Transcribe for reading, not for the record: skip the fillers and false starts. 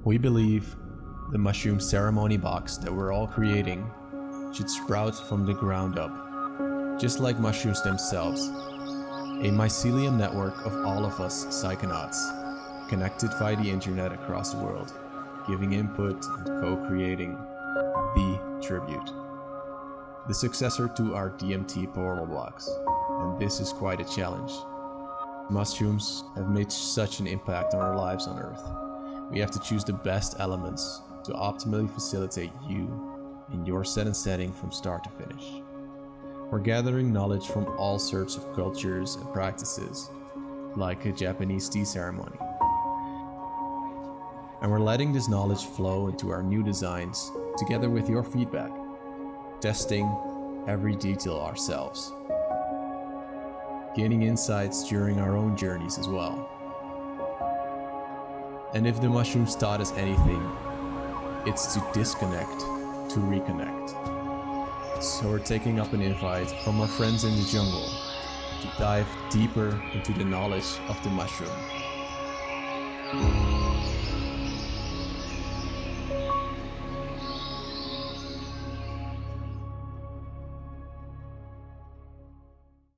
We believe the mushroom ceremony box that we're all creating should sprout from the ground up, just like mushrooms themselves. A mycelium network of all of us psychonauts, connected via the internet across the world, giving input and co-creating the tribute. The successor to our DMT portal blocks, and this is quite a challenge. Mushrooms have made such an impact on our lives on Earth. We have to choose the best elements to optimally facilitate you in your set and setting from start to finish. We're gathering knowledge from all sorts of cultures and practices, like a Japanese tea ceremony. And we're letting this knowledge flow into our new designs together with your feedback, testing every detail ourselves, gaining insights during our own journeys as well. And if the mushrooms taught us anything, it's to disconnect, to reconnect. So we're taking up an invite from our friends in the jungle to dive deeper into the knowledge of the mushroom.